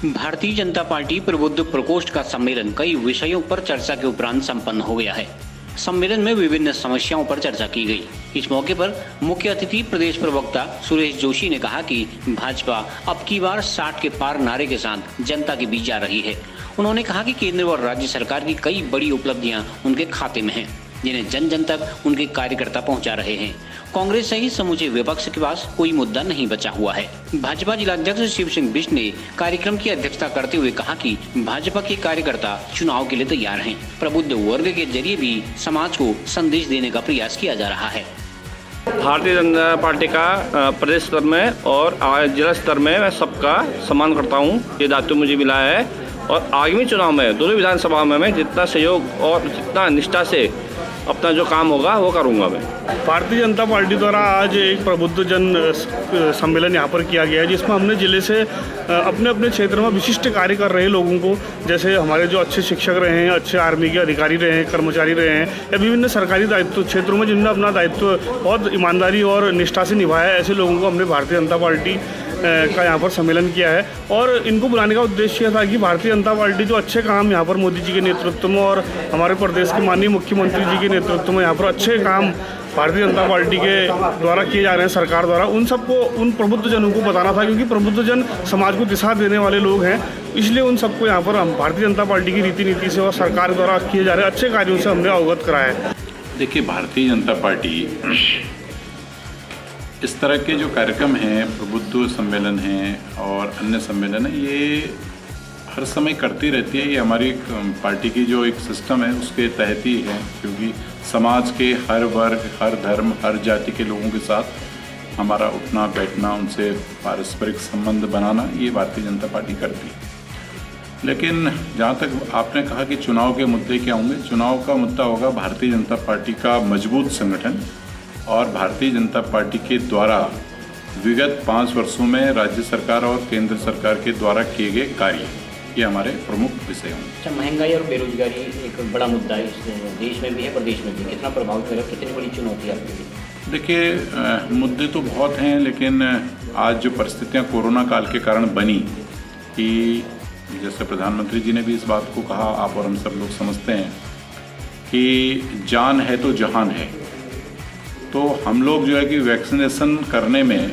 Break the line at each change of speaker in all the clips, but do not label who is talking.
Bharatiya Janata party प्रबुद्ध प्रकोष्ठ का सम्मेलन कई विषयों पर चर्चा के उपरांत संपन्न हो गया है। सम्मेलन में विभिन्न समस्याओं पर चर्चा की गई। इस मौके पर मुख्य अतिथि प्रदेश प्रवक्ता सुरेश जोशी ने कहा कि भाजपा अब की बार 60 के पार नारे के साथ जनता के बीच जा रही है। उन्होंने कहा कि केंद्र और राज्य सरकार की कई बड़ी उपलब्धियां उनके खाते में हैं, जिन्हें जन जन तक उनके कार्यकर्ता पहुंचा रहे हैं। कांग्रेस सहित समूचे विपक्ष के पास कोई मुद्दा नहीं बचा हुआ है। भाजपा जिलाध्यक्ष शिव सिंह बिष्ट ने कार्यक्रम की अध्यक्षता करते हुए कहा कि भाजपा के कार्यकर्ता चुनाव के लिए तैयार हैं। प्रबुद्ध वर्ग के जरिए भी समाज को संदेश देने का प्रयास किया जा रहा है।
भारतीय जनता पार्टी का प्रदेश स्तर में और जिला स्तर में मैं सबका सम्मान करता हूं। ये दायित्व मुझे मिला है और आगामी चुनाव में दोनों विधानसभा में मैं जितना सहयोग और जितना निष्ठा से अपना जो काम होगा वो करूंगा। मैं
भारतीय जनता पार्टी द्वारा आज एक प्रबुद्ध जन सम्मेलन यहाँ पर किया गया है, जिसमें हमने जिले से अपने अपने क्षेत्र में विशिष्ट कार्य कर रहे लोगों को, जैसे हमारे जो अच्छे शिक्षक रहे हैं, अच्छे आर्मी के अधिकारी रहे हैं, कर्मचारी रहे हैं, या विभिन्न सरकारी दायित्व क्षेत्रों में जिन्होंने अपना दायित्व बहुत ईमानदारी और निष्ठा से निभाया, ऐसे लोगों को हमने भारतीय जनता पार्टी का यहाँ पर सम्मेलन किया है। और इनको बुलाने का उद्देश्य यह था कि भारतीय जनता पार्टी जो अच्छे काम यहाँ पर मोदी जी के नेतृत्व में और हमारे प्रदेश के माननीय मुख्यमंत्री जी के नेतृत्व में यहाँ पर अच्छे काम भारतीय जनता पार्टी के द्वारा किए जा रहे हैं, सरकार द्वारा, उन सबको, उन प्रबुद्ध जनों को बताना था, क्योंकि प्रबुद्ध जन समाज को दिशा देने वाले लोग हैं। इसलिए उन सबको यहाँ पर हम भारतीय जनता पार्टी की रीति नीति से और सरकार द्वारा किए जा रहे अच्छे कार्यों से हमने अवगत कराया है।
देखिए, भारतीय जनता पार्टी इस तरह के जो कार्यक्रम हैं, प्रबुद्ध सम्मेलन हैं और अन्य सम्मेलन हैं, ये हर समय करती रहती है। ये हमारी पार्टी की जो एक सिस्टम है उसके तहत ही है, क्योंकि समाज के हर वर्ग, हर धर्म, हर जाति के लोगों के साथ हमारा उठना बैठना, उनसे पारस्परिक संबंध बनाना, ये भारतीय जनता पार्टी करती है। लेकिन जहाँ तक आपने कहा कि चुनाव के मुद्दे क्या होंगे, चुनाव का मुद्दा होगा भारतीय जनता पार्टी का मजबूत संगठन और भारतीय जनता पार्टी के द्वारा विगत 5 वर्षों में राज्य सरकार और केंद्र सरकार के द्वारा किए गए कार्य, ये हमारे प्रमुख विषय होंगे।
अच्छा, महंगाई और बेरोजगारी एक बड़ा मुद्दा है, इस देश में भी है, प्रदेश में भी। कितना प्रभावित करेगा, कितनी बड़ी चुनौती है आपके लिए?
देखिए, मुद्दे तो बहुत हैं, लेकिन आज जो परिस्थितियां कोरोना काल के कारण बनी, कि जैसे प्रधानमंत्री जी ने भी इस बात को कहा, आप और हम सब लोग समझते हैं कि जान है तो जहान है। तो हम लोग जो है कि वैक्सीनेशन करने में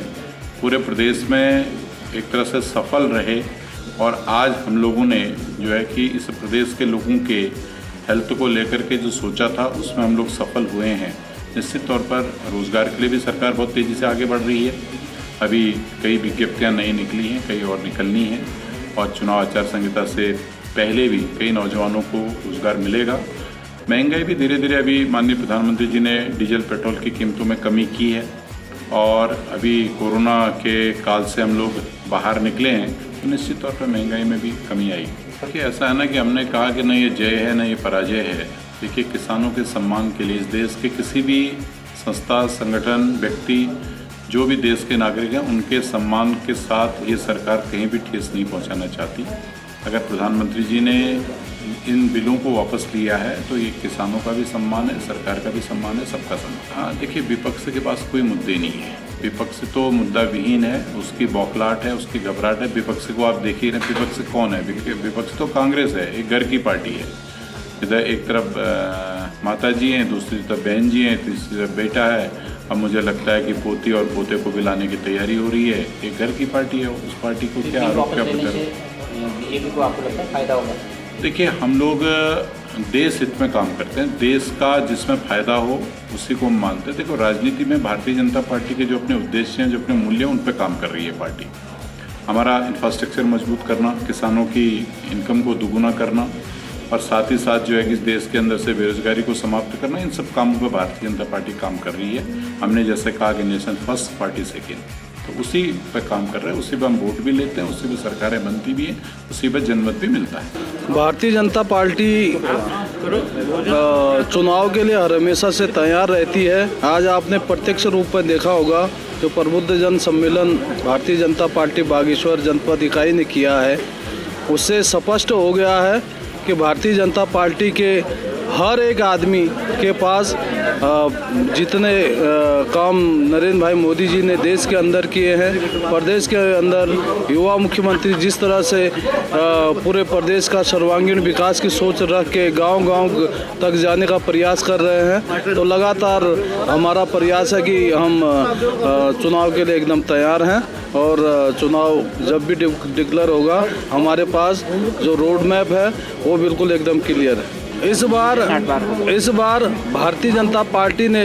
पूरे प्रदेश में एक तरह से सफल रहे और आज हम लोगों ने जो है कि इस प्रदेश के लोगों के हेल्थ को लेकर के जो सोचा था उसमें हम लोग सफल हुए हैं। निश्चित तौर पर रोज़गार के लिए भी सरकार बहुत तेज़ी से आगे बढ़ रही है। अभी कई विज्ञप्तियां नई निकली हैं, कई और निकलनी हैं और चुनाव आचार संहिता से पहले भी कई नौजवानों को रोज़गार मिलेगा। महंगाई भी धीरे धीरे, अभी माननीय प्रधानमंत्री जी ने डीजल पेट्रोल की कीमतों में कमी की है और अभी कोरोना के काल से हम लोग बाहर निकले हैं, तो निश्चित तौर पर महंगाई में भी कमी आई। देखिए, ऐसा है ना कि हमने कहा कि न ये जय है न ये पराजय है। देखिए, किसानों के सम्मान के लिए इस देश के किसी भी संस्था, संगठन, व्यक्ति, जो भी देश के नागरिक हैं, उनके सम्मान के साथ ये सरकार कहीं भी ठेस नहीं पहुँचाना चाहती। अगर प्रधानमंत्री जी ने इन बिलों को वापस लिया है तो ये किसानों का भी सम्मान है, सरकार का भी सम्मान है, सबका सम्मान। हाँ, देखिए, विपक्ष के पास कोई मुद्दे नहीं है। विपक्ष तो मुद्दा विहीन है, उसकी बौखलाहट है, उसकी घबराहट है। विपक्ष को आप देखिए ना, विपक्ष कौन है? विपक्ष तो कांग्रेस है, एक घर की पार्टी है। इधर एक तरफ माता जी हैं, दूसरी तरफ बहन जी हैं, तीसरी तरफ बेटा है। अब मुझे लगता है कि पोती और पोते को भी लाने की तैयारी हो रही है। एक घर की पार्टी है, उस पार्टी को क्या आरोप, क्या प्रचार?
बीजेपी को आपको लगता है फायदा होगा?
देखिए, हम लोग देश हित में काम करते हैं, देश का जिसमें फ़ायदा हो उसी को हम मानते हैं। देखो, राजनीति में भारतीय जनता पार्टी के जो अपने उद्देश्य हैं, जो अपने मूल्य हैं, उन पर काम कर रही है पार्टी। हमारा इंफ्रास्ट्रक्चर मजबूत करना, किसानों की इनकम को दुगुना करना और साथ ही साथ जो है कि इस देश के अंदर से बेरोजगारी को समाप्त करना, इन सब कामों पर भारतीय जनता पार्टी काम कर रही है। हमने जैसे कहा कि नेशन फर्स्ट, पार्टी सेकेंड, तो उसी पर काम कर रहे हैं, उसी पर हम वोट भी लेते हैं, उसी पर सरकारें बनती भी हैं, उसी पर जनमत भी मिलता है।
भारतीय जनता पार्टी चुनाव के लिए हर हमेशा से तैयार रहती है। आज आपने प्रत्यक्ष रूप में देखा होगा जो प्रबुद्ध जन सम्मेलन भारतीय जनता पार्टी बागेश्वर जनपद इकाई ने किया है, उससे स्पष्ट हो गया है कि भारतीय जनता पार्टी के हर एक आदमी के पास जितने काम नरेंद्र भाई मोदी जी ने देश के अंदर किए हैं, प्रदेश के अंदर युवा मुख्यमंत्री जिस तरह से पूरे प्रदेश का सर्वांगीण विकास की सोच रख के गांव-गांव तक जाने का प्रयास कर रहे हैं, तो लगातार हमारा प्रयास है कि हम चुनाव के लिए एकदम तैयार हैं और चुनाव जब भी डिक्लेयर होगा हमारे पास जो रोड मैप है वो बिल्कुल एकदम क्लियर है। इस बार भारतीय जनता पार्टी ने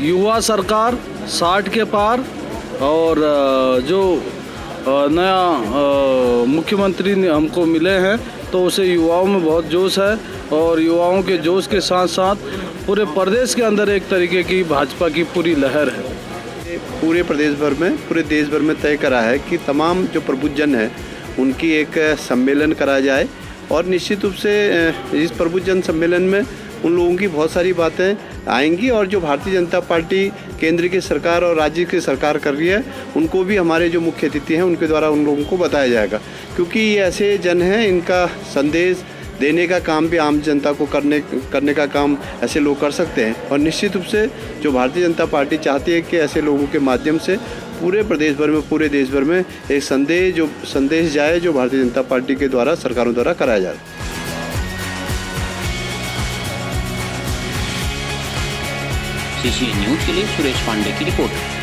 युवा सरकार 60 के पार और जो नया मुख्यमंत्री ने हमको मिले हैं तो उसे युवाओं में बहुत जोश है और युवाओं के जोश के साथ साथ पूरे प्रदेश के अंदर एक तरीके की भाजपा की पूरी लहर है।
पूरे प्रदेश भर में, पूरे देश भर में तय करा है कि तमाम जो प्रबुद्धजन है उनकी एक सम्मेलन करा जाए और निश्चित रूप से इस प्रबुद्धजन सम्मेलन में उन लोगों की बहुत सारी बातें आएंगी और जो भारतीय जनता पार्टी केंद्र की सरकार और राज्य की सरकार कर रही है उनको भी हमारे जो मुख्य अतिथि हैं उनके द्वारा उन लोगों को बताया जाएगा, क्योंकि ये ऐसे जन हैं, इनका संदेश देने का काम भी आम जनता को करने का काम ऐसे लोग कर सकते हैं और निश्चित रूप से जो भारतीय जनता पार्टी चाहती है कि ऐसे लोगों के माध्यम से पूरे प्रदेश भर में, पूरे देश भर में एक संदेश जाए जो भारतीय जनता पार्टी के द्वारा, सरकारों द्वारा कराया जाए।
CCN न्यूज के लिए सुरेश पांडे की रिपोर्ट।